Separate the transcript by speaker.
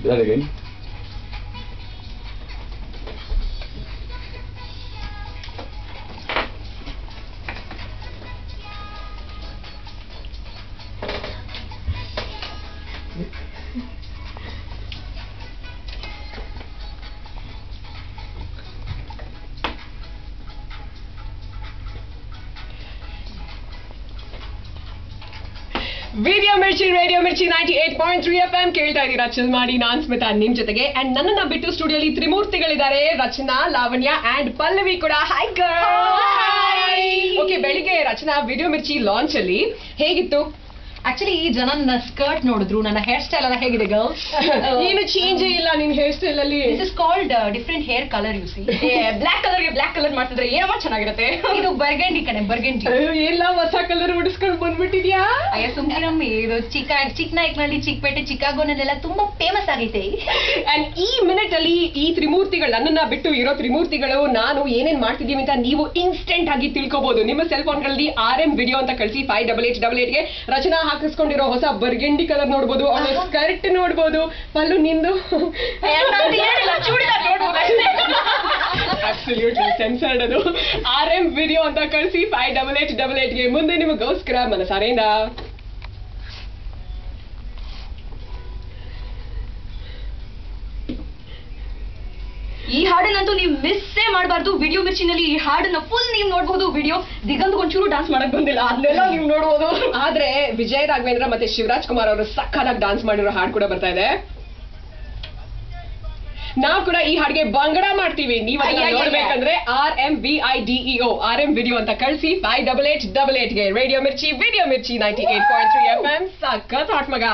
Speaker 1: that again.
Speaker 2: Radio mirchi 98.3 FM ಕೇಳ್ತಾ ಇದ್ದೀರಾ chill ಮಾಡಿ. ನಾನ್ ಸ್ಮಿತಾ ನಿಮ್ ಜೊತೆಗೆ. ಅಂಡ್ ನನ್ನನ್ನ ಬಿಟ್ಟು ಸ್ಟುಡಿಯೋಲಿ ತ್ರಿಮೂರ್ತಿಗಳಿದ್ದಾರೆ, ರಚನಾ, ಲಾವಣ್ಯ ಅಂಡ್ ಪಲ್ಲವಿ ಕೂಡ. Hi girl. ಓಕೆ, ಬೆಳಿಗ್ಗೆ ರಚನಾ ವಿಡಿಯೋ ಮಿರ್ಚಿ ಲಾಂಚ್ ಅಲ್ಲಿ ಹೇಗಿತ್ತು?
Speaker 3: ಆಕ್ಚುಲಿ ಈ ಜನ ನನ್ನ ಸ್ಕರ್ಟ್ ನೋಡಿದ್ರು, ನನ್ನ ಹೇರ್ ಸ್ಟೈಲ್ ಎಲ್ಲ ಹೇಗಿದೆ ಗರ್ಲ್ಸ್?
Speaker 2: ಏನು ಚೇಂಜ್ ಇಲ್ಲ ನಿನ್ ಹೇರ್ ಸ್ಟೈಲ್ ಅಲ್ಲಿ.
Speaker 3: This is called different hair colour. U C,
Speaker 2: black colour ಮಾಡ್ತಿದ್ರೆ ಏನಮ್ಮ ಚೆನ್ನಾಗಿರುತ್ತೆ.
Speaker 3: ಇದು ಬರ್ಗಂಡಿ ಕಣೆ, ಬರ್ಗಂಡಿ.
Speaker 2: ಎಲ್ಲ ಹೊಸ ಕಲರ್ ಉಡಿಸ್ಕೊಂಡು ಬಂದ್ಬಿಟ್ಟಿದ್ಯಾ?
Speaker 3: ಅಯ್ಯ ಸುಮ್ಕಿರಮ್ಮಿ, ಇದು ಚಿಕ್ಕನಾಯ್ಕನಲ್ಲಿ, ಚಿಕ್ಕಪೇಟೆ, ಚಿಕಾಗೋನಲ್ಲೆಲ್ಲ ತುಂಬಾ ಫೇಮಸ್ ಆಗೈತೆ.
Speaker 2: ಅಂಡ್ ಈ ಮಿನಿಟ್ ಅಲ್ಲಿ ಈ ತ್ರಿಮೂರ್ತಿಗಳು, ನನ್ನನ್ನ ಬಿಟ್ಟು ಇರೋ ತ್ರಿಮೂರ್ತಿಗಳು ನಾನು ಏನೇನ್ ಮಾಡ್ತಿದೀವಿ ಅಂತ ನೀವು ಇನ್ಸ್ಟೆಂಟ್ ಆಗಿ ತಿಳ್ಕೋಬಹುದು. ನಿಮ್ಮ ಸೆಲ್ ಫೋನ್ಗಳಲ್ಲಿ RM ವಿಡಿಯೋ ಅಂತ ಕಳಿಸಿ 5888ಗೆ ರಚನಾ ಹಾಕಿಸ್ಕೊಂಡಿರೋ ಹೊಸ ಬರ್ಗೆಂಡಿ ಕಲರ್ ನೋಡ್ಬೋದು, ಅವಳ ಸ್ಕರ್ಟ್ ನೋಡ್ಬೋದು. ಪಲ್ಲು ನಿಂದು ಅಬ್ಸಲ್ಯೂಟ್ಲಿ ಸೆನ್ಸರ್ಡ್ ಅದು. RM ವಿಡಿಯೋ ಅಂತ ಕಳಿಸಿ 5888ಗೆ. ಮುಂದೆ ನಿಮಗೋಸ್ಕರ ಮನಸಾರೆಯಿಂದ
Speaker 3: ಈ ಹಾಡನ್ನಂತೂ ನೀವು ಮಿಸ್ಸೇ ಮಾಡಬಾರ್ದು. ವಿಡಿಯೋ ಮಿರ್ಚಿನಲ್ಲಿ ಈ ಹಾಡನ್ನ ಫುಲ್ ನೀವು ನೋಡಬಹುದು. ವಿಡಿಯೋ ದಿಗಂತ್ ಒಂಚೂರು ಡಾನ್ಸ್ ಮಾಡಕ್ ಬಂದಿಲ್ಲ, ಅದನ್ನೆಲ್ಲ ನೀವು ನೋಡಬಹುದು.
Speaker 2: ಆದ್ರೆ ವಿಜಯ್ ರಾಘವೇಂದ್ರ ಮತ್ತೆ ಶಿವರಾಜ್ ಕುಮಾರ್ ಅವರು ಸಕ್ಕತ್ತಾಗಿ ಡಾನ್ಸ್ ಮಾಡಿರೋ ಹಾಡು ಕೂಡ ಬರ್ತಾ ಇದೆ. ನಾವು ಕೂಡ ಈ ಹಾಡಿಗೆ ಬಂಗಡ ಮಾಡ್ತೀವಿ. ನೀವು ನೋಡ್ಬೇಕಂದ್ರೆ RM ವಿಡಿಯೋ ಅಂತ ಕಳಿಸಿ 5888ಗೆ. ರೇಡಿಯೋ ಮಿರ್ಚಿ 98.3 FM. ಸಖತ್ ಹಾಟ್ ಮಗ.